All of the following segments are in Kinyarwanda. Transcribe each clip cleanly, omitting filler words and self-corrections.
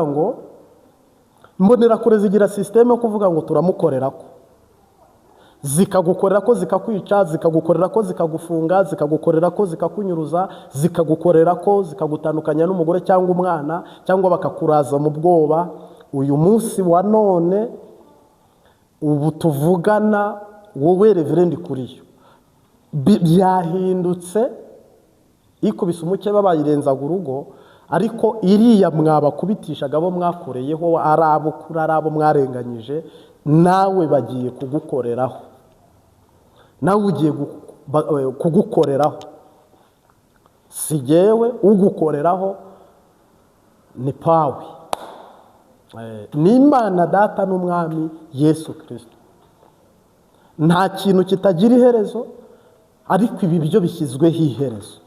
ngo mbonera kure zigira systeme yo kuvuga ngo turamukorera ko zikagukorera ko zikakwica, zikagukorera ko zikagufunga, zikagukorera ko zikakunyuruza, zikagukorera ko zikagutandukanya n'umugore cyangwa umwana, cyangwa bakakuraza mu bwoba. Uyu munsi wa none ubu tuvugana wowe Reverend Kuriyo byahindutse, ikubise umukeba bayirenzaga urugo, ariko iriya mwabakubitishaga abo mwakoreyeho arabo kuri arabo mwarenganyije, nawe bagiye kugukoreraho, nawe ugiye kugukoreraho. Si jyewe ugukoreraho, ni Pawe, ni Imana Data n'Umwami Yesu Kristo. Nta kintu kitagira iherezo, ariko ibi byo bishyizweho iherezo.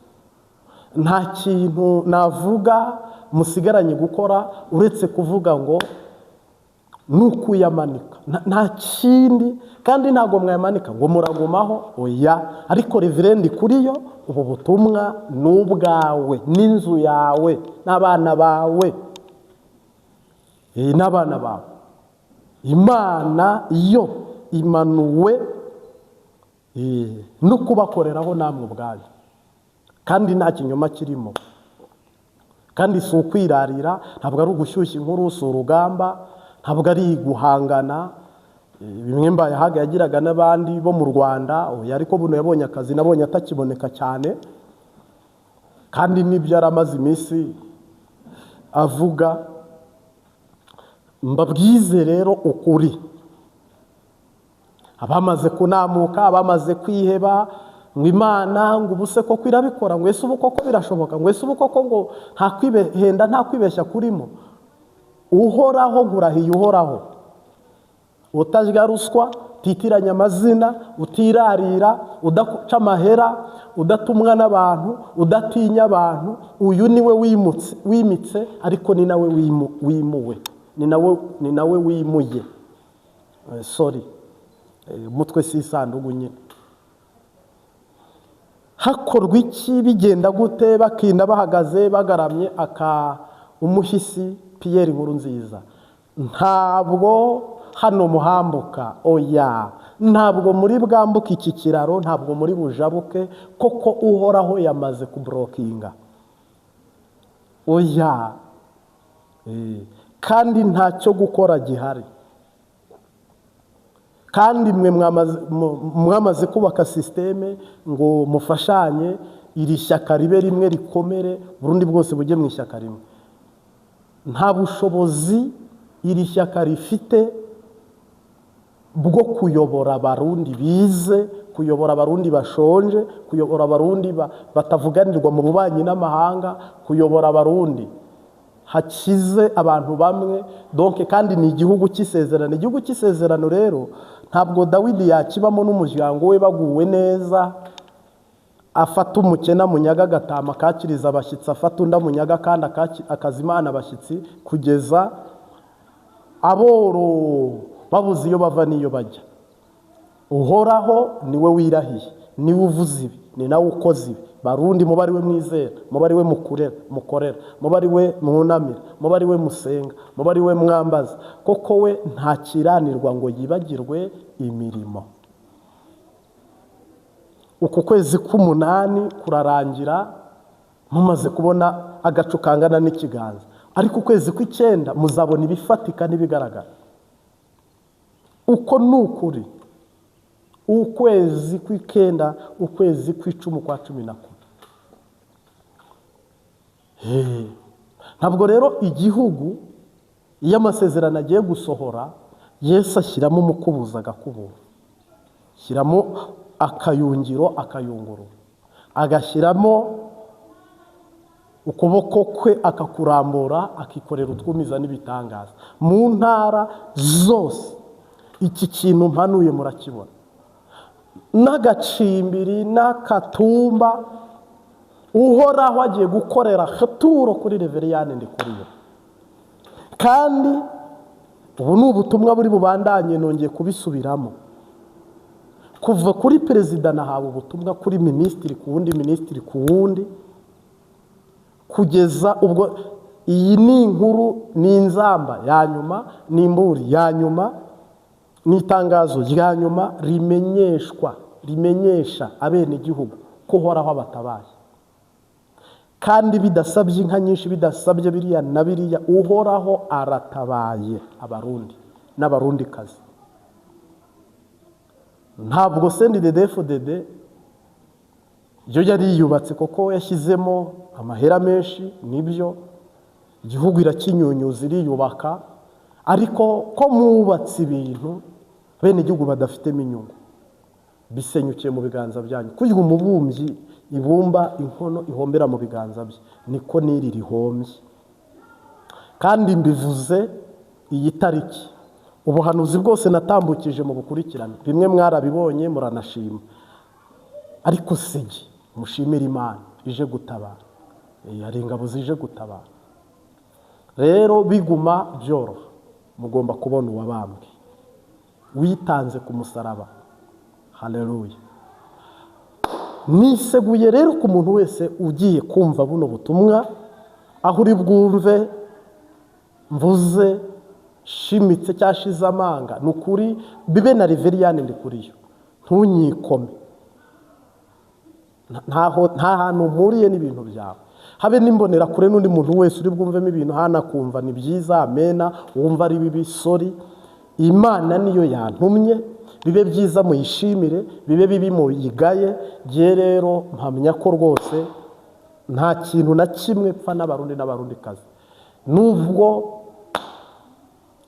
Nta kintu navuga musigaranye gukora uretse kuvuga ngo nukuyamanika, nta kindi. Kandi ntago mwayamanika ngo muragumaho, oya. Ariko Reverend Kuriyo, ubu butumwa n'ubwawe, n'inzu yawe, n'abana bawe, n'abana bawe. Imana yo imanuwe no kubakoreraho namwe ubwanyu, kandi nta kinyoma kirimo, kandi si ukwirarira, ntabwo ari ugushyushya inkuru, si urugamba, ntabwo ari guhangana. Bimwe Mbayahaga yagiraga n'abandi bo mu Rwanda, ariko buno yabonye akazi, nabonye atakiboneka cyane, kandi nibyo yaramaze iminsi avuga. Mbabwize rero ukuri, abamaze kunamuka, abamaze kwiheba, ngo Imana ngo ubuse koko irabikora, ngo ese ubu koko birashoboka, ngo ese ubu koko ngo nta kwibehenda, nta kwibeshya kurimo. Uhoraho, nkurahiye Uhoraho, utajya ruswa, utitiranya amazina, utirarira, udaca amahera, udatumwa n'abantu, udatinya abantu, uyu niwe wimitse, ariko ni nawe wimuwe, ni nawe wimuye. Umutwe si isanduku nyine. Hakorwa iki, bigenda gute, bakinda bahagaze bagaramye umuhisi Pierre Nkurunziza? Ntabwo hano muhambuka, oya. Ntabwo muri bwambuke iki kiraro, ntabwo muri bujabuke, koko Uhoraho yamaze kubrokinga, oya. Kandi ntacyo gukora gihari. Kandi mwe mwamaze kubaka systeme ngo mufashanye, iri shyaka ribe rimwe rikomere, Burundi bwose bujye mu ishyaka rimwe. Nta bushobozi iri shyaka rifite bwo kuyobora Abarundi bize, kuyobora Abarundi bashonje, kuyobora Abarundi batavuganirwa mu bubanyi n'amahanga, kuyobora Abarundi hakize abantu bamwe. Donc kandi ni igihugu cy'isezerano. Igihugu cy'isezerano rero ntabwo Dawidi yakibamo n'umuryango we baguwe neza, afata umukena munyaga agatama akakiriza abashyitsi, afata undi munyaga kandi akazimana abashyitsi, kugeza aboro babuze iyo bava n'iyo bajya. Uhoraho niwe wirahiye, niwe uvuze ibi, ni nawe ukoze ibi. Barundi mubari we mwizera, mubari we mukorera, mubari we mwunamira, mubari we musenga, mubari we mwambaza. Koko we nta kiranirwa ngo yibagirwe imirimo. Uku kwezi k'umunani kurarangira mumaze kubona agacu kangana n'ikiganza, ariko ukwezi kw'icyenda muzabona ibifatika n'ibigaragara. Uko nukuri, ukwezi kw'ikenda, ukwezi kw'icumi, kwa 11. Ntabwo rero igihugu iyo amasezerano agiye gusohora, Yesu ashyiramo umukubuza agakubura, shyiramo akayungiro akayungurura, agashyiramo ukuboko kwe akakurambura, akikorera utwumiza n'ibitangaza mu ntara zose. Iki kintu mpanuye murakibona, n'agacimbiri n'akatumba. Uhoraho agiye gukorera haturo kuri Reverend Ndikuriyo. Kandi ubu ni ubutumwa buri bubandanye, nongeye kubisubiramo. Kuva kuri perezida nahawe ubutumwa, kuri minisitiri ku wundi, minisitiri ku wundi, kugeza ubwo iyi ni inkuru, ni inzamba ya nyuma, ni imburi ya nyuma, ni itangazo rya nyuma rimenyesha abenegihugu ko Uhoraho abatabaye. Kandi bidasabye inka nyinshi, bidasabye biriya na biriya, Uhoraho aratabaye abarundi n'abarundikazi. Ntabwo CNDD-FDD yo yari yiyubatse koko yashyizemo amahera menshi, nibyo igihugu irakinyunyuza iriyubaka, ariko ko mubatse ibintu bene igihugu badafitemo inyungu, bisenyukiye mu biganza byanyu. Kugira umubumbyi ibumba inkono ihombera mu biganza bye, niko n'iri rihombye. Kandi mbivuze iyi tariki, ubuhanuzi bwose natambukije mu bukurikirane, bimwe mwarabibonye muranashima, ariko sigi mushimira Imana ije gutabara. Hari ingabo zije gutabara. Rero biguma byoroha, mugomba kubona uwabambwe witanze ku musaraba. Haleluya. Niseguye rero ku muntu wese ugiye kumva buno butumwa, aho uri bwumve mvuze shimitse cyashize amanga, nukuri bibe na Reveriyani ndi kuriyo, ntunyikome. Nta hantu mpuriye n'ibintu byawe, habe nimbonera kure n'undi muntu wese uri bwumvemo ibintu hanakumva ni byiza, amena, wumva ari bibi, sorry. Imana niyo yantumye, bibe byiza muyishimire, bibe bibi muyigaye. Je rero mpamya ko rwose nta kintu na kimwe pfa n'abarundi n'abarundikazi, nubwo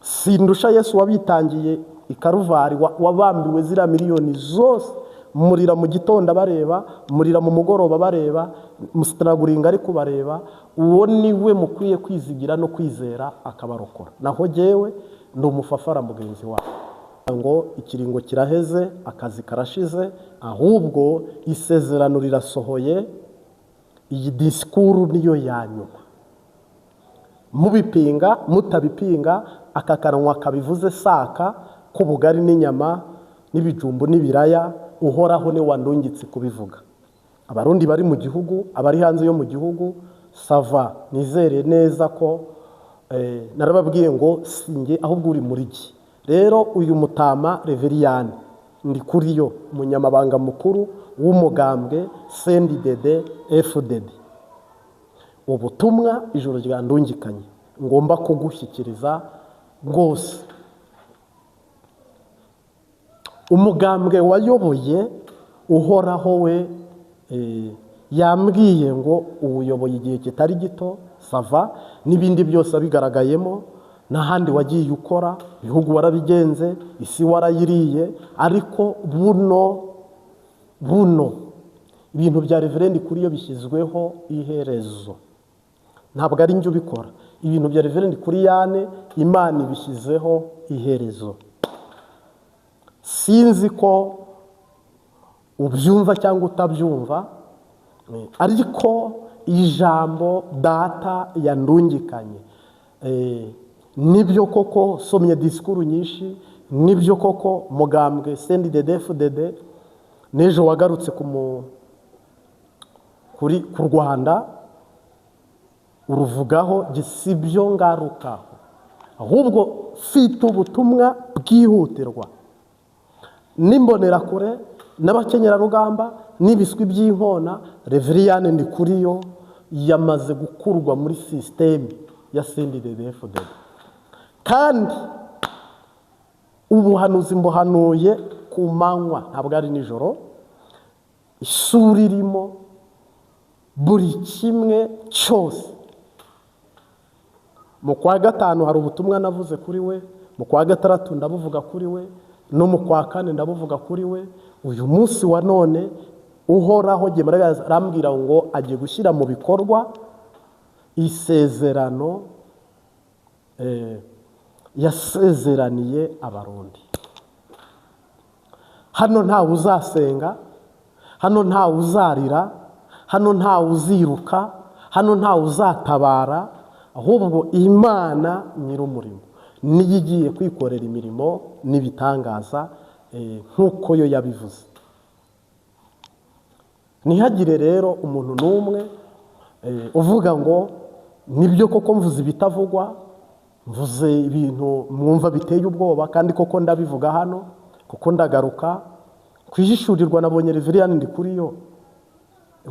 sindusha Yesu wabitangiye ikaruvari, wabambiwe zira miliyoni zose, murira mu gitondo bareba, murira mu mugoroba bareba, musitaraguringa ari kubareba. Uwo niwe mukwiye kwizigira no kwizera akabarokora. Naho jewe ndi umufafara mugenzi wawe, ngo ikiringo kiraheze, akazi karashize, ahubwo isezerano rirasohoye. Iyi disikuru niyo yanyuma, mubipinga mutabipinga, aka kanwa kabivuze saka k'ubugari n'inyama n'ibijumbu n'ibiraya, Uhoraho ni wandungitse kubivuga. Abarundi bari mu gihugu, abari hanze yo mu gihugu, sava, nizere neza ko narababwiye ngo singe ahubwo uri muri gi. Rero uyu mutama Reveriyani ndi kuriyo, umunyamabanga mukuru w'umugambwe CNDD-FDD. Ubutumwa ijoro ryandungikanye ngomba kugushyikiriza bwose. Umugambwe wayoboye Uhoraho we yambwiye ngo ubuyoboye igihe kitari gito, sava, n'ibindi byose abigaragayemo, n'ahandi wagiye ukora, bihugu warabigenze, isi warayiriye, ariko buno ibintu bya Reverend Kuriyo bishyizweho iherezo. Ntabwo ari njye ubikora, ibintu bya Reverend Kuriyane Imana ibishyizeho iherezo. Sinzi ko ubyumva cyangwa utabyumva, ariko ijambo data yandungikanye, nibyo koko somye disikuru nyinshi, nibyo koko mugambwe CNDD-FDD nejo wagarutse ku Rwanda uruvugaho, gisibyo ngarukaho, ahubwo fite ubutumwa bwihutirwa. Nimbonera kure n'abakenyera rugamba n'ibiswi by'inkona, Reveriyani ndi kuriyo yamaze gukurwa muri system ya CNDD-FDD. Kandi ubuhanuzi mbuhanuye ku manywa, ntabwo ari nijoro. Isuri irimo buri kimwe cyose. Mu kwa gatanu hari ubutumwa navuze kuri we, mu kwa gatandatu ndabuvuga kuri we, no mu kwa kane ndabuvuga kuri we. Uyu munsi wa none Uhoraho arambwira ngo agiye gushyira mu bikorwa isezerano yasezeraniye abarundi. Hano ntawe uzasenga, hano ntawe uzarira, hano ntawe uziruka, hano ntawe uzatabara, ahubwo Imana nyir'umurimo niyo igiye kwikorera imirimo n'ibitangaza nk'uko yo yabivuze. Ntihagire rero umuntu n'umwe uvuga ngo nibyo koko mvuze ibitavugwa, mvuze ibintu mwumva biteye ubwoba, kandi koko ndabivuga hano kuko ndagaruka kwijishurirwa. Nabonye Reverien Ndikuriyo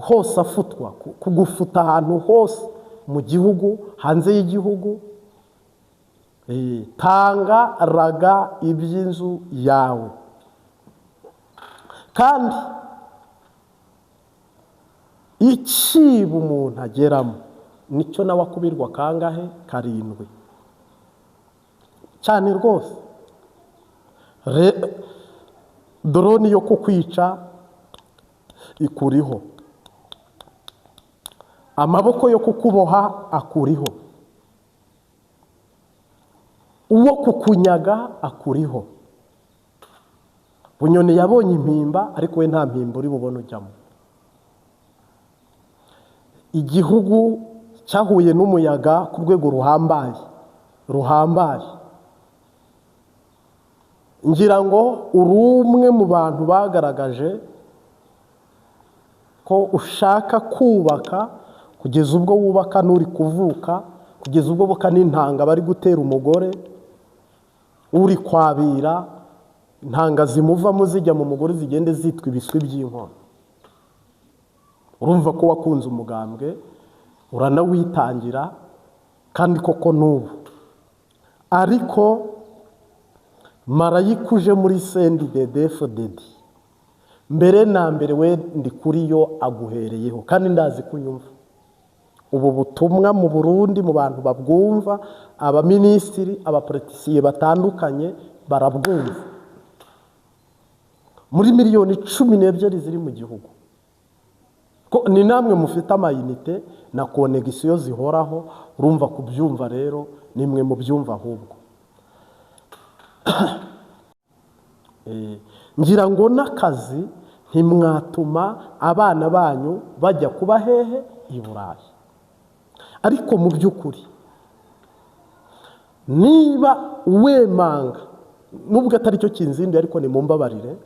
hose afutwa, kugufuta ahantu hose mu gihugu, hanze y'igihugu. Tanga raga iby'inzu yawe. Kandi ikiba umuntu ageramo nicyo nawe akubirwa kangahe? 7 cyane rwose. Drone yo kukwica ikuriho, amaboko yo kukuboha akuriho, uwo kukunyaga akuriho. Bunyoni yabonye impimba, ariko we nta mpimba uri bubone ujyamo. Igihugu cyahuye n'umuyaga ku rwego ruhambaye. Ngira ngo uri umwe mu bantu bagaragaje ko ushaka kubaka kugeza ubwo wubaka n'uri kuvuka, kugeza ubwo buka n'intanga bari gutera umugore, uri kwabira intanga zimuvamo zijya mu mugore zigende zitwa ibiswi by'inkono. Urumva ko wakunze umugambwe, uranawitangira, kandi koko n'ubu. Ariko marayika uje muri CNDD-FDD, mbere na mbere we Ndikuriyo aguhereyeho, kandi ndazi kunyumva. Ubu butumwa mu Burundi mu bantu babwumva, abaminisitiri, abapolitisiye batandukanye barabwumva. Muri miliyoni 12 ziri mu gihugu, ko ni namwe mufite amayinite na konegisiyo zihoraho. Urumva kubyumva rero nimwe mu byumva ahubwo. Ngira ngo n'akazi ntimwatuma abana banyu bajya kuba hehe? I Burayi. Ariko mu by'ukuri niba wemanga, nubwo atari cyo kinzindi, ariko ni mumbabarire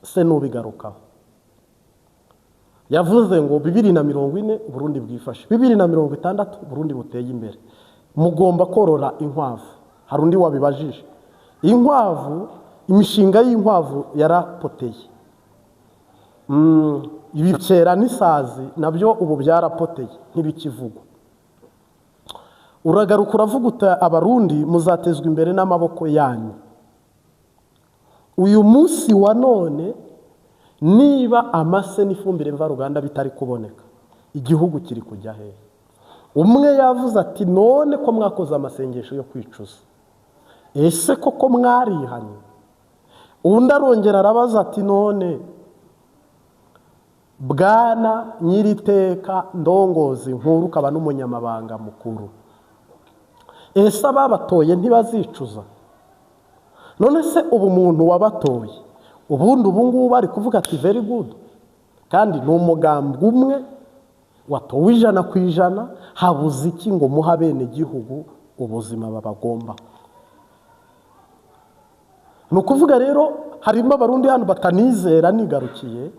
se nubigarukaho. Yavuze ngo 2040 Burundi bwifashe, 2060 Burundi buteye imbere, mugomba korora inkwavu. Hari undi wabibajije inkwavu, imishinga y'inkwavu yarapoteye. Ibicera n'isazi nabyo ubu byarapoteye ntibikivugwa. Uragaruka uravuga uta abarundi muzatezwa imbere n'amaboko yanyu. Uyu munsi wa none niba amase n'ifumbire mvaruganda bitari kuboneka, igihugu kiri kujya hehe? Umwe yavuze ati none ko mwakoze amasengesho yo kwicuza, ese koko mwarihanye? Undi arongera arabaza ati none bwana nyiriteka ndongozi nkuru ukaba n'umunyamabanga mukuru, ese ababatoye ntibazicuza? None se ubu muntu wabatoye ubundi ubu ngubu bari kuvuga ati very good, kandi ni umugambwe umwe watowe 100%, habuze iki ngo muha bene gihugu ubuzima babagomba? Nukuvuga rero harimo abarundi hano batanizera. Nigarukiye,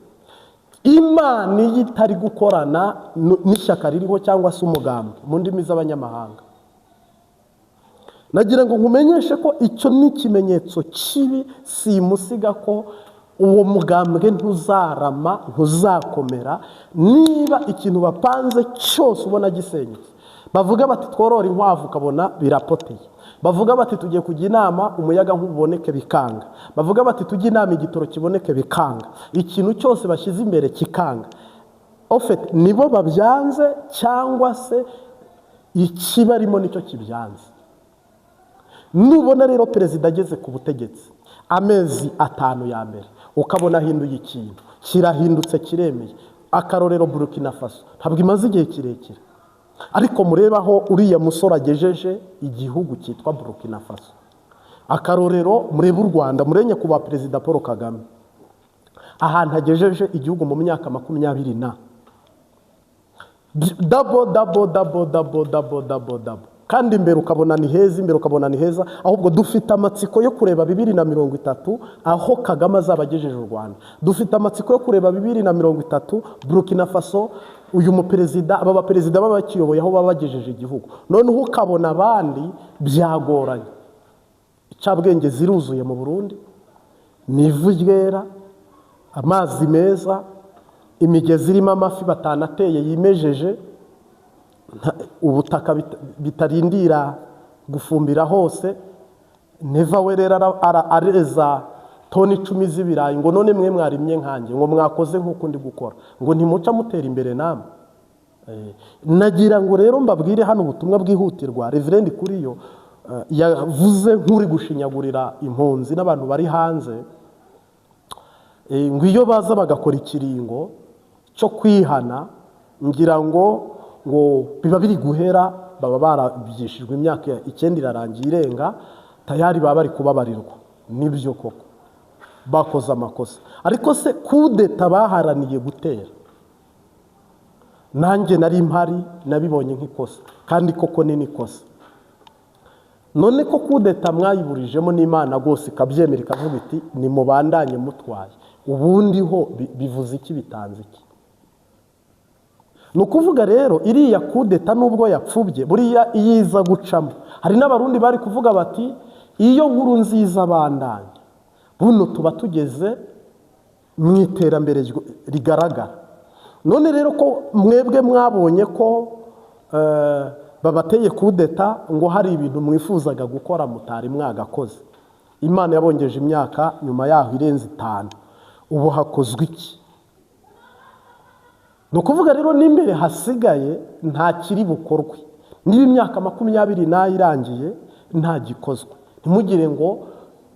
Imana yitari gukorana n'ishyaka ririho cyangwa se umugambwe mu ndimi z'abanyamahanga. Nagira ngo nkumenyeshe ko icyo ni ikimenyetso kibi, simusiga ko uwo mugambwe ntuzarama, ntuzakomera niba ikintu bapanze cyose ubona gisenyutse. Bavuga bati tworora inkwavu ukabona birapoteye, bavuga bati tugiye kujya inama umuyaga nk'uboneke bikanga, bavuga bati tujye inama igitoro kiboneke bikanga, ikintu cyose bashyize imbere kikanga. Ofete nibo babyanze cyangwa se ikibarimo nicyo kibyanze. Nubona rero perezida ageze ku butegetsi amezi 5 ya mbere ukabona hinduye ikintu, kirahindutse kiremeye. Akarorero Burkina Faso ntabwo imaze igihe kirekire, ariko murebaho uriya musore agejeje igihugu cyitwa Burkina Faso. Akarorero murebe u Rwanda, murenye kuba perezida Paul Kagame ahantu agejeje igihugu mu myaka 20 na double. Kandi imbere ukabona ni heza, imbere ukabona ni heza. Ahubwo dufite amatsiko yo kureba 2030 aho Kagame azabagejeje u Rwanda. Dufite amatsiko yo kureba 2030 Burkina Faso uyu muperezida, aba baperezida baba bakiyoboye aho baba bagejeje igihugu, noneho ukabona abandi byagoranye. Icabwenge ziruzuye mu Burundi, ni ivu ryera, amazi meza, imigezi irimo amafi batanateye yimejeje, ubutaka bitarindira gufumbira hose. Neva we rero areza toni 10 z'ibirayi ngo none mwe mwarimye nkanjye ngo mwakoze nk'uko ndi gukora, ngo ntimuca mutera imbere namwe. Nagira ngo rero mbabwire hano ubutumwa bwihutirwa. Reverend Kuriyo yavuze nk'uri gushinyagurira impunzi n'abantu bari hanze, ngo iyo baza bagakora ikiringo cyo kwihana, ngira ngo biba biri guhera, baba barabyishijwe imyaka 9 irarangiye irenga, tayari baba bari kubabarirwa. Nibyo koko bakoze amakosa, ariko se kudeta baharaniye gutera, nanjye nari mpari nabibonye nk'ikosa, kandi koko ni nikosa. None ko kudeta mwayiburijemo n'Imana gose ikabyemera ikavuga iti ni mubandanye mutwaye, ubundi ho bivuze iki, bitanze iki? Nukuvuga rero iriya kudeta nubwo yapfubye, buriya iyiza gucamo, hari n'abarundi bari kuvuga bati iyo nkuru nziza bandanye, buno tuba tugeze mu iterambere rigaragara. None rero ko mwebwe mwabonye ko babateye kudeta, ngo hari ibintu mwifuzaga gukora mutari mwagakoze, Imana yabongeje imyaka nyuma yaho irenze 5, ubu hakozwe iki? Nukuvuga rero n'imbere hasigaye nta kiri bukorwe, niba imyaka 20 irangiye nta gikozwe. Ntimugire ngo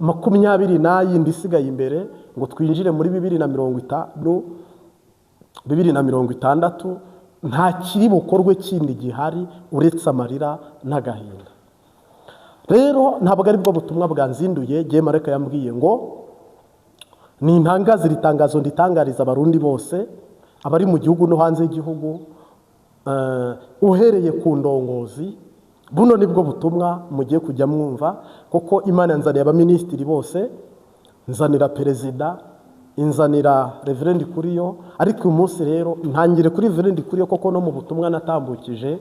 20 isigaye imbere ngo twinjire muri 2050 nta kiri bukorwe kindi gihari uretse amarira n'agahinda. Rero ntabwo ari bwo butumwa bwanzinduye. Giye Mareka yambwiye ngo ni intangazo, ritangazo nditangariza abarundi bose, abari mu gihugu no hanze y'igihugu, uhereye ku ndongozi. Buno nibwo butumwa mugiye kujya mwumva, koko Imana yanzaniye abaminisitiri bose, nzanira perezida, inzanira Reverend Kuriyo. Ariko uyu munsi rero ntangire kuri Reverend Kuriyo, koko no mu butumwa natambukije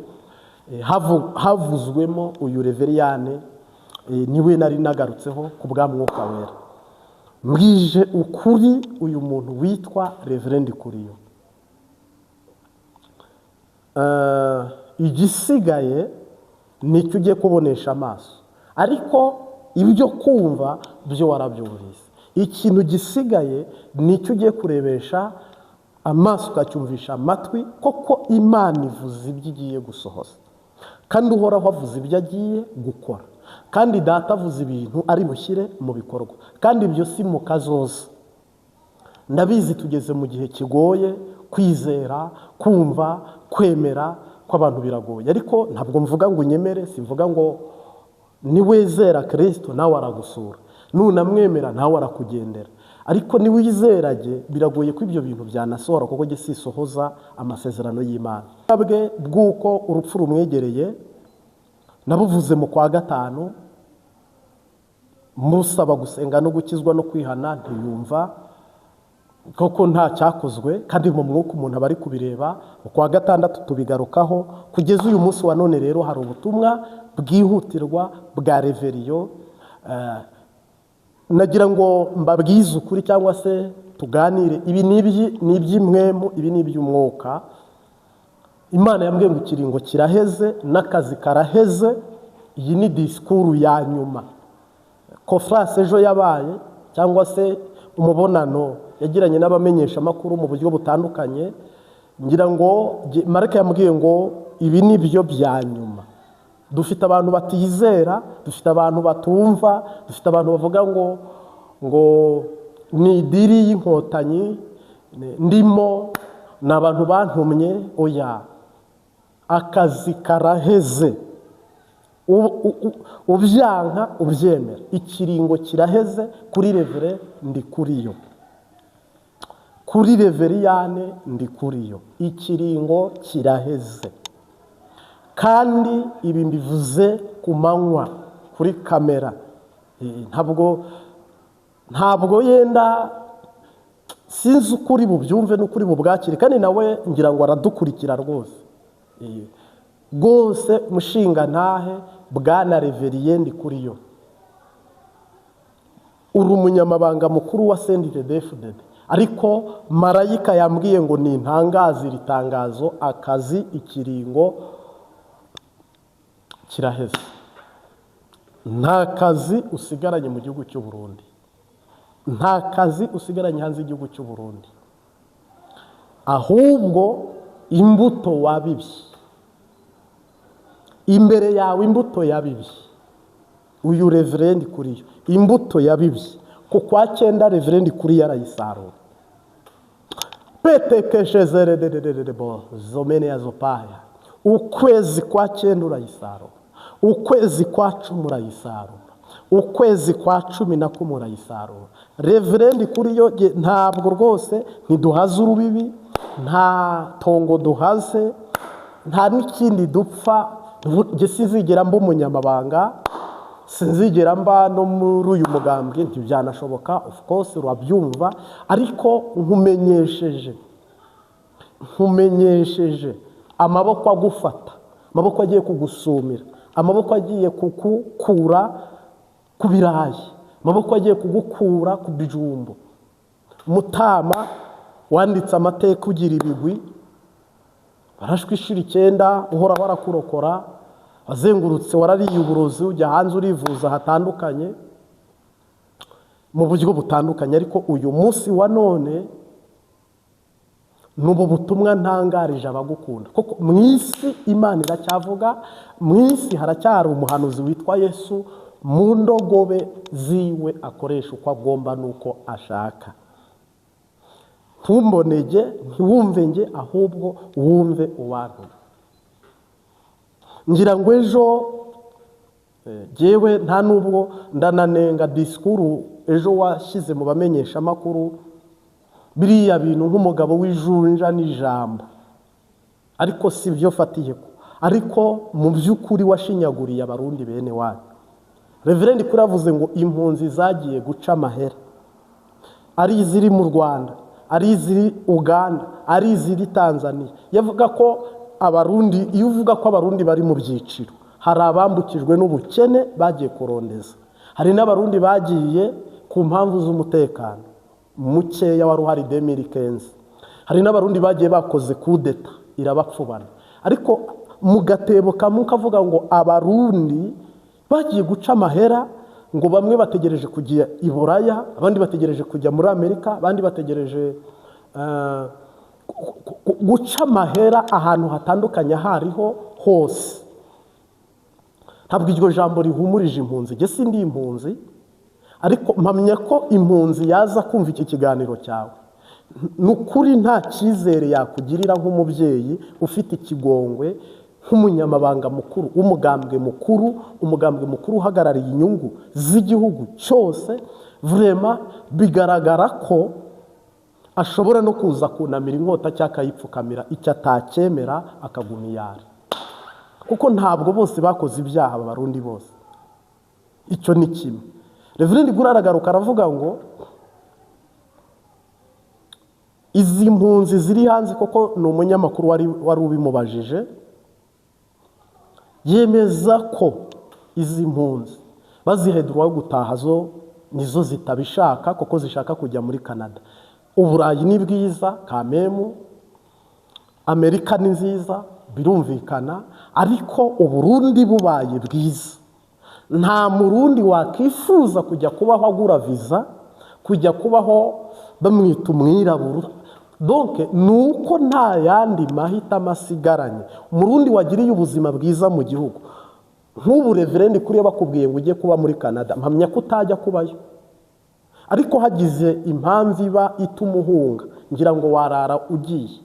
havuzwemo uyu Reveriyane, niwe nari nagarutseho ku bwa Mwuka Wera. Mbwije ukuri uyu muntu witwa Reverend Kuriyo, igisigaye nicyo ugiye kubonesha amaso, ariko ibyo kumva byo warabyumvise. Ikintu gisigaye nicyo ugiye kurebesha amaso ukacyumvisha amatwi, koko Imana ivuze ibyo igiye gusohoza, kandi uhoraho avuze ibyo agiye gukora, kandi Data avuze ibintu ari bushyire mu bikorwa, kandi ibyo si mu kazoza. Ndabizi tugeze mu gihe kigoye, kwizera, kumva, kwemera kw'abantu biragoye, ariko ntabwo mvuga ngo unyemere, simvuga ngo niwezera Kristo nawe aragusura, nunamwemera nawe arakugendera, ariko niwizerage biragoye ko ibyo bintu byanasohora, kuko jye sisohoza amasezerano y'Imana. Bwe bw'uko urupfu rumwegereye nabuvuze mu kwa 5, musaba gusenga no gukizwa no kwihana, ntiyumva, koko nta cyakozwe, kandi mu mwuka umuntu aba ari kubireba. Mu kwa 6 tubigarukaho, kugeza uyu munsi wa none rero hari ubutumwa bwihutirwa bwa Reveriyo. Nagira ngo mbabwize ukuri cyangwa se tuganire, ibi ni iby'imwemu, ibi ni iby'umwuka. Imana yambwiye ngo ikiringo kiraheze n'akazi karaheze. Iyi ni disikuru ya nyuma. Conference ejo yabaye, cyangwa se umubonano yagiranye n'abamenyesha amakuru mu buryo butandukanye, ngira ngo Mareka yambwiye ngo ibi ni byo bya nyuma. Dufite abantu batizera, dufite abantu batumva, dufite abantu bavuga ngo ni idiri y'inkotanyi ndimo, ni abantu bantumye. Oya, akazi karaheze, ubyanka ubyemera. Ikiringo kiraheze kuri Revere ndi Kuriyo, kuri Reveriyane ndi Kuriyo. Ikiringo kiraheze, kandi ibi mbivuze ku manywa kuri kamera. Ntabwo yenda sinzi ukuri bubyumve n'ukuri bubwakire, kandi nawe ngira ngo aradukurikira rwose. Rwose mushinga ntahe bwana Reveriye Ndikuriyo, uri umunyamabanga mukuru wa CNDD-FDD, ariko marayika yambwiye ngo ni ntangazi ritangazo, akazi ikiringo kiraheze, nta kazi usigaranye mu gihugu cy'u Burundi, nta kazi usigaranye hanze y'igihugu cy'u Burundi, ahubwo imbuto wabibye imbere yawe, imbuto yabibye uyu Reverend Ndikuriyo, imbuto yabibye ku kwa 9 Reverend Ndikuriyo arayisarura. Petekeshezerederebo zomene yazopaya, ukwezi kwa 9 urayisarura, ukwezi kwa 10 urayisarura, ukwezi kwa 11 urayisarura. Reverend Ndikuriyo ntabwo rwose ntiduhaze urubibi, nta tongo duhaze, nta n'ikindi dupfa. Nge sinzigera mba umunyamabanga, sinzigera mba no muri uyu mugambwe, ntibyanashoboka, of course urabyumva, ariko nkumenyesheje amaboko agufata, amaboko agiye kugusumira, amaboko agiye kukukura ku birayi, amaboko agiye kugukura ku bijumbo. Mutama wanditse amateka ugira ibigwi, barashwe 9 uhora warakurokora, wazengurutse warariye uburozi, ujya hanze urivuza hatandukanye mu buryo butandukanye, ariko uyu munsi wa none nubu butumwa ntangarije abagukunda, kuko mu isi Imana iracyavuga, mu isi haracyari umuhanuzi witwa Yesu, mu ndogobe ziwe akoresha uko agomba nuko ashaka. Ntumbonege, ntiwumve nge, ahubwo wumve uwantu. Ngira ngo ejo jewe nta nubwo ndananenga disikuru ejo washyize mu bamenyesha amakuru, biriya bintu nk'umugabo w'ijunja n'ijambo, ariko si byo fatiyeko, ariko mu by'ukuri washinyaguriye abarundi bene wanyu. Reverend Ndikuriyo avuze ngo impunzi zagiye guca amahera, ari iziri mu Rwanda, ari iziri Uganda, ari iziri Tanzania. Yavuga ko abarundi, iyo uvuga ko abarundi bari mu byiciro, hari abambukijwe n'ubukene bagiye kurondeza, hari n'abarundi bagiye ku mpamvu z'umutekano mukeya wari uhari 2015, hari n'abarundi bagiye bakoze kudeta irabapfubana, ariko mu gatebo kamwe kavuga ngo abarundi bagiye guca amahera, ngo bamwe bategereje kujya i Buraya, abandi bategereje kujya muri Amerika, abandi bategereje guca amahera ahantu hatandukanye hariho hose. Ntabwo iryo jambo rihumurije impunzi. Nge sindi impunzi, ariko mpamya ko impunzi yaza kumva iki kiganiro cyawe, nukuri nta cyizere yakugirira nk'umubyeyi ufite ikigongwe, nk'umunyamabanga mukuru w'umugambwe mukuru uhagarariye inyungu z'igihugu cyose. Vrema bigaragara ko ashobora no kuza kunamira inkota cyangwa akayipfukamira, icyo atacyemera akagumiyara, kuko ntabwo bose bakoze ibyaha abarundi bose. Icyo ni kimwe. Reverend Ndikuriyo aragaruka aravuga ngo izi mpunzi ziri hanze, koko ni umunyamakuru wari ubimubajije, yemeza ko izi mpunzi bazihedurwa gutaha zo nizo zitabishaka, koko zishaka kujya muri Canada. Uburayi ni bwiza kamemu, Amerika ni nziza birumvikana, ariko Uburundi bubaye bwiza, nta murundi wakifuza kujya kubaho agura visa, kujya kubaho bamwita umwirabura. Donc nuko nta yandi mahitamo asigaranye. Umurundi wagiriye ubuzima bwiza mu gihugu, nk'ubu Reverend Ndikuriyo bakubwiye ngo ujye kuba muri Canada, mpamya ko utajya kubayo, ariko hagize impamvu iba ituma uhunga, ngira ngo warara ugiye.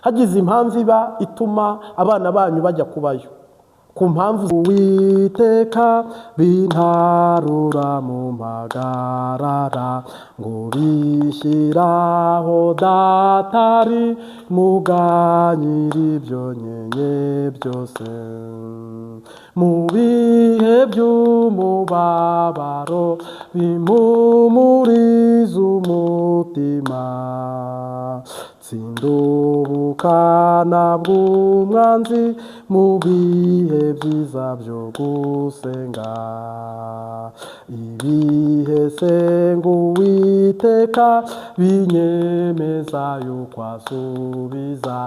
Hagize impamvu iba ituma abana banyu bajya kubayo, ku mpamvu Uwiteka bintarura mu magarara, ngo bishyiraho datari muganyiri ibyo nyenye byose, mu bihe by'umubabaro bimpumuriza umutima, sindubukana bw'umwanzi mu bihe byiza byo gusenga. Ibihe senga Uwiteka binyemeza yuko asubiza,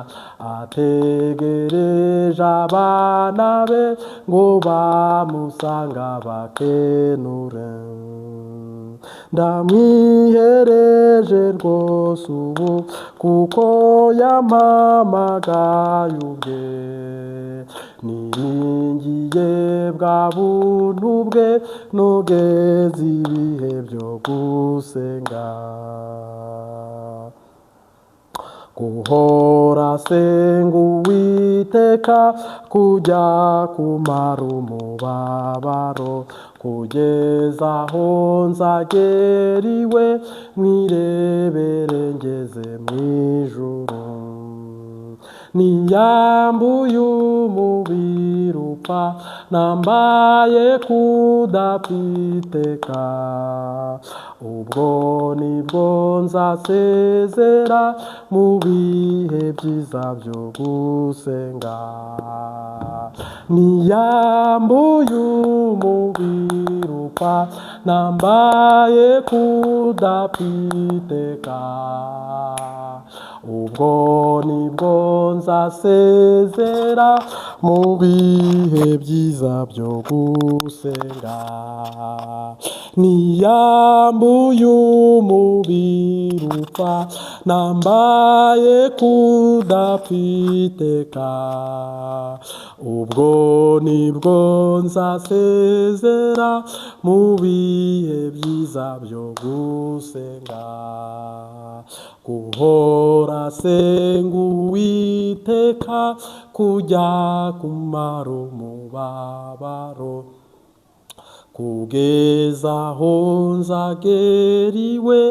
ategereje abana be ngo bamusanga bakenure. Ndamwihereje rwose ubu kuko yampamagaye ubwe, niringiye bwa buntu bwe nogeze ibihe byo gusenga. Guhora senga Uwiteka kujya kumara umubabaro, kugeza aho nzagera iwe mwirebere ngeze mw'ijuru. Niyambuye umubiri upfa, nambaye kudapfiteka, ubwo nibwo nzasezera mu bihe byiza byo gusenga. Niyambuye umubiri upfa, nambaye kudapfiteka, ubwo nibwo nzasezera mu bihe byiza byo gusenga. Niyambuye umubiri upfa, nambaye kudapfiteka, ubwo nibwo nzasezera mu bihe byiza byo gusenga. Guhora senga Uwiteka kujya kumara umubabaro, kugeza aho nzagera iwe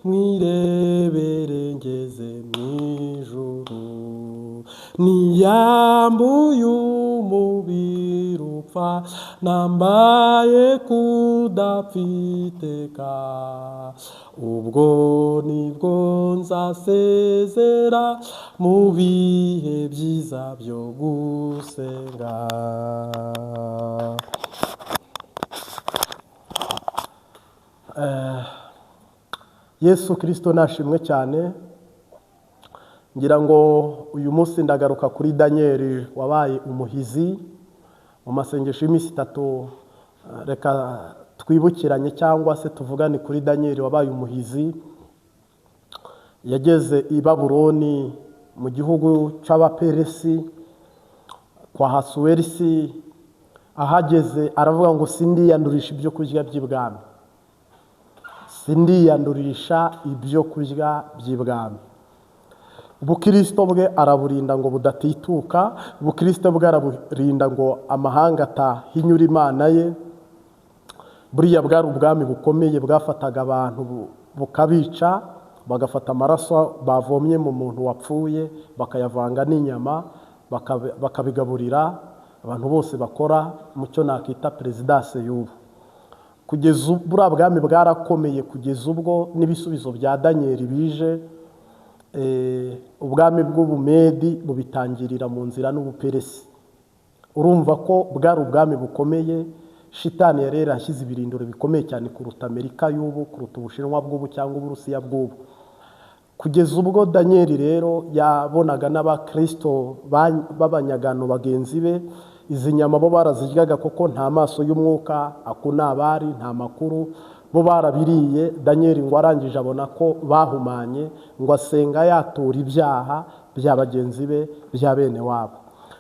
mwirebere ngeze mw'ijuru. Niyambuye umubiri upfa, nambaye kudapfiteka, ubwo nibwo nzasezera mu bihe byiza byo gusenga. Yesu Kristo nashimwe cyane. Ngira ngo uyu munsi ndagaruka kuri Daniel wabaye umuhizi mu masengesho y'iminsi 3. Reka twibukiranye cyangwa se tuvugane kuri Daniel wabaye umuhizi. Yageze i Babuloni mu gihugu cy'Abaperesi kwa Hasuwerusi. Ahageze aravuga ngo sindiyandurisha ibyo kurya by'ibwami, sindiyandurisha ibyo kurya by'ibwami. Ubukristo bwe araburinda ngo budatituka, ubukristo bwe araburinda ngo amahanga atahinyura Imana ye. Buriya bwari ubwami bukomeye bwafataga abantu bukabica, bagafata amaraso bavomye mu muntu wapfuye bakayavanga n'inyama bakabigaburira abantu bose bakora mu cyo nakita perezidanse y'ubu. Kugeza buriya bwami bwarakomeye kugeza ubwo n'ibisubizo bya Daniel bije. Ubwami bw'Ubumedi bubitangirira mu nzira n'Ubuperesi. Urumva ko bwari ubwami bukomeye. Shitani yari yarashyize ibirindiro bikomeye cyane kuruta Amerika y'ubu, kuruta Ubushinwa bw'ubu cyangwa Uburusiya bw'ubu. Kugeza ubwo Daniel rero yabonaga n'Abakristo b'abanyagano bagenzi be, izi nyama bo baraziryaga kuko nta maso y'umwuka, akunabari nta makuru, bo barabiriye. Daniel ngo arangije abona ko bahumanye, ngo asenga yatura ibyaha bya bagenzi be bya bene wabo.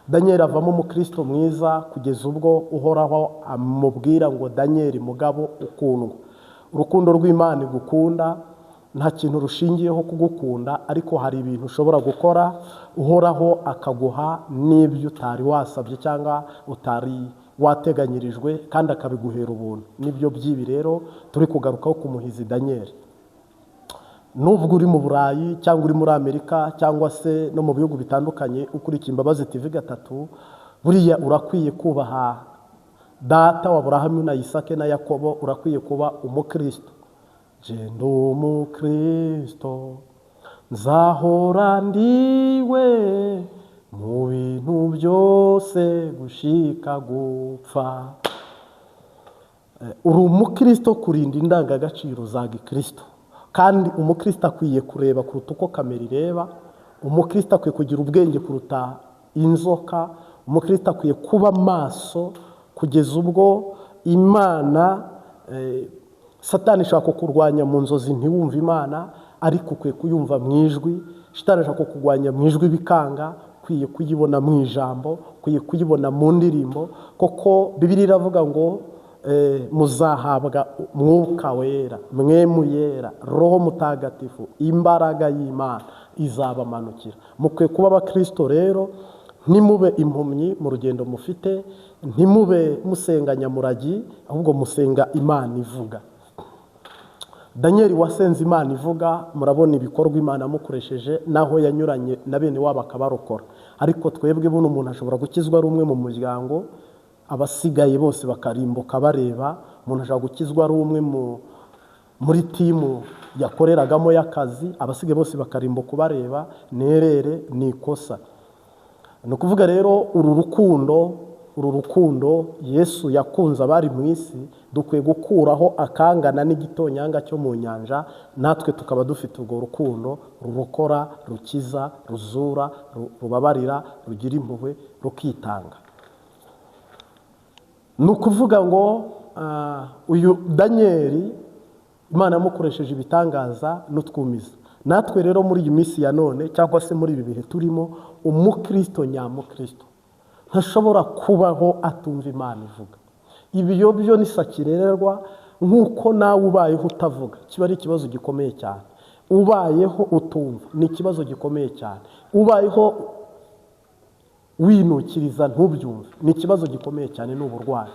Daniel avamo umukristo mwiza kugeza ubwo uhoraho amubwira ngo Daniel mugabo ukundwa. Urukundo rw'Imana igukunda nta kintu rushingiyeho kugukunda, ariko hari ibintu ushobora gukora uhoraho akaguha n'ibyo utari wasabye cyangwa utari wateganyirijwe, kandi akabiguhera ubuntu. Nibyo by'ibi rero turi kugarukaho ku muhizi Daniel. Nubwo uri mu Burayi cyangwa uri muri Amerika cyangwa se no mu bihugu bitandukanye ukurikiye Imbabazi TV 3, buriya urakwiye kubaha data wa Aburahamu na Isake na Yakobo, urakwiye kuba umukristo. Je ndi umukristo, nzahora ndiwe mu bintu byose gushika gupfa. Uri umukristo kurinda indangagaciro za gikristo, kandi umukristo akwiye kureba kuruta uko kamera ireba. Umukristo akwiye kugira ubwenge kuruta inzoka. Umukristo akwiye kuba maso kugeza ubwo Imana Satani ishaka kurwanya mu nzozi ntiwumve Imana, ariko ukwiye kuyumva mu ijwi. Shitani ashaka kurwanya mu ijwi bikanga, ukwiye kuyibona mu ijambo, ukwiye kuyibona mu ndirimbo. Koko Bibiliya iravuga ngo muzahabwa Mwuka Wera, Mwemu Yera, Roho Mutagatifu, imbaraga y'Imana izabamanukira. Mukwiye kuba abakristo rero, ntimube impumyi mu rugendo mufite, ntimube musenga nyamuragi, ahubwo musenga Imana ivuga. Daniel wasenze Imana ivuga, murabona ibikorwa Imana mukoresheje, naho yanyuranye na bene wabo akabarokora. Ariko twebwe buno umuntu ashobora gukizwa ari umwe mu muryango, abasigaye bose bakarimbuka bareba. Umuntu ashobora gukizwa ari umwe muri timu yakoreragamo y'akazi, abasigaye bose bakarimbuka bareba. Nerere ni ikosa. Ni ukuvuga rero uru rukundo Yesu yakunze abari mu isi, dukwiye gukuraho akangana n'igitonyanga cyo mu nyanja, natwe tukaba dufite urwo rukundo rurokora, rukiza, ruzura, rubabarira, rugira impuhwe, rukitanga. Ni ukuvuga ngo uyu Daniel Imana yamukoresheje ibitangaza n'utwumiza. Natwe rero muri iyi minsi ya none, cyangwa se muri ibi bihe turimo, umukristo nyamukristo ntashobora kubaho atumva Imana ivuga. Ibiyobyo n'isakirerwa, nk'uko nawe ubayeho utavuga, kiba ari ikibazo gikomeye cyane. Ubayeho utumva ni ikibazo gikomeye cyane. Ubayeho winukiriza ntubyumve ni ikibazo gikomeye cyane, ni uburwayi.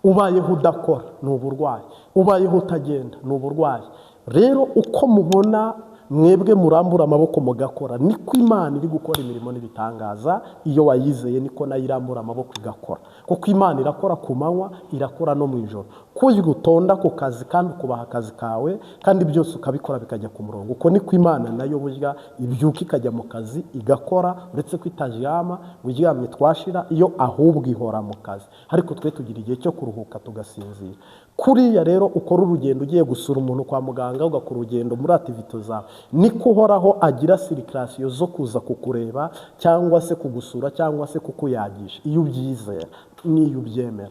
Ubayeho udakora ni uburwayi. Ubayeho utagenda ni uburwayi. Rero uko mubona mwebwe murambura amaboko mugakora, niko Imana iri gukora imirimo n'ibitangaza. Iyo wayizeye niko nayo irambura amaboko igakora, kuko Imana irakora ku manywa, irakora no mu ijoro. Kuko utonda ku kazi kandi ukubaha akazi kawe, kandi byose ukabikora bikajya ku murongo. Uko niko Imana nayo burya ibyuka ikajya mu kazi igakora, uretse ko itaryama. Uryamye twashira, iyo ahubwo ihora mu kazi. Ariko twe tugira igihe cyo kuruhuka tugasinzira. Kuriya rero ukora urugendo ugiye gusura umuntu kwa muganga, ugakora urugendo muri activite zawe, niko uhoraho agira circulation zo kuza kukureba, cyangwa se kugusura, cyangwa se kukuyagisha, iyo ubyizera n'iyo ubyemera.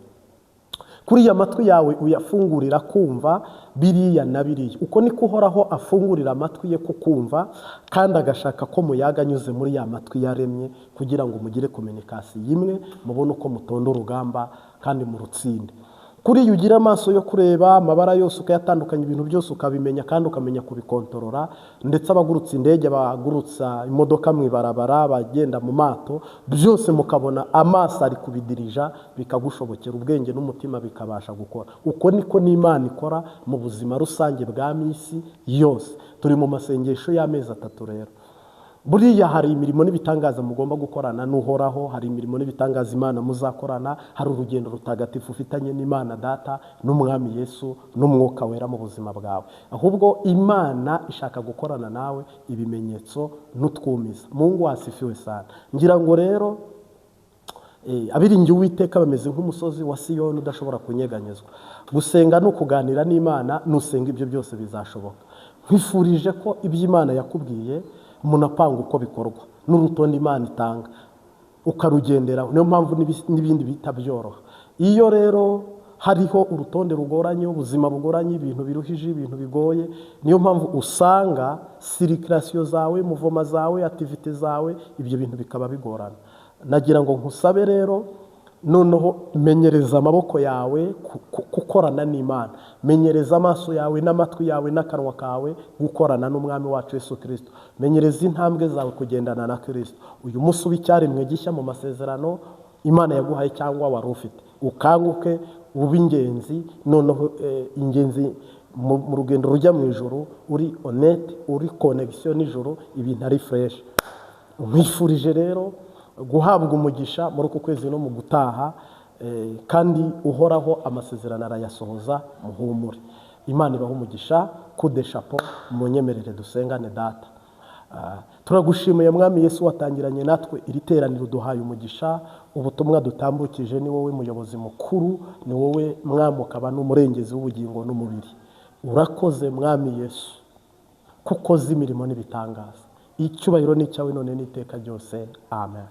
Kuriya matwi yawe uyafungurira kumva biriya na biriya. Uko niko uhoraho afungurira amatwi ye kukumva, kandi agashaka ko muyaga anyuze muri ya matwi yaremye, kugira ngo mugire communication imwe, mubone uko mutonda urugamba kandi mu rutsinde. Kuri ugira amaso yo kureba amabara yose, ukayatandukanya ibintu byose ukabimenya, kandi ukamenya kubikontorora. Ndetse abagurutsa indege, abagurutsa imodoka mu ibarabara, bagenda mu mato, byose mukabona amaso ari kubidirija, bikagushobokera, ubwenge n'umutima bikabasha gukora. Uko niko n'Imana ikora mu buzima rusange bwa misi yose. Turi mu masengesho y'amezi 3 rero. Buriya hari imirimo n'ibitangaza mugomba gukorana n'uhoraho, hari imirimo n'ibitangaza Imana muzakorana, hari urugendo rutagatifu ufitanye n'Imana Data n'Umwami Yesu n'Umwuka Wera mu buzima bwawe. Ahubwo Imana ishaka gukorana nawe ibimenyetso n'utwumiza. Mungu asifiwe sana. Ngira ngo rero abiringiye Uwiteka bameze nk'umusozi wa Siyoni udashobora kunyeganyezwa. Gusenga no kuganira n'Imana, nusenga ibyo byose bizashoboka. Nkwifurije ko iby'Imana yakubwiye umuntu apanga uko bikorwa, n'urutonde Imana itanga ukarugenderaho. Niyo mpamvu n'ibindi bita byoroha. Iyo rero hariho urutonde rugoranye, ubuzima bugoranye, ibintu biruhije, ibintu bigoye, niyo mpamvu usanga circulation zawe, muvoma zawe, activite zawe, ibyo bintu bikaba bigorana. Nagira ngo nkusabe rero, noneho menyereza amaboko yawe gukorana n'Imana. Menyereza amaso yawe n'amatwi yawe n'akanwa kawe gukorana n'Umwami wacu Yesu Kristo. Menyereza intambwe zawe kugendana na Kristo. Uyu munsi w'icyaremwe gishya mu masezerano Imana yaguhaye cyangwa wari ufite, ukanguke ube ingenzi. Noneho ingenzi mu rugendo rujya mu ijoro, uri honnête, uri connection n'ijoro, ibintu ari fresh. Mwifurije rero guhabwa umugisha muri uku kwezi no mu gutaha, kandi uhoraho amasezerano arayasohoza. Muhumure. Imana ibaha umugisha. Coup de chapeau. Munyemerere dusengane. Data, Turagushimiye mwami Yesu watangiranye natwe iri teraniro duhaye umugisha, ubutumwa dutambukije ni wowe muyobozi mukuru, ni wowe mwami ukaba n'umurengezi w'ubugingo n'umubiri. Urakoze mwami Yesu kuko uzi imirimo n'ibitangaza. Icyubahiro ni cyawe none n'iteka ryose. Amen.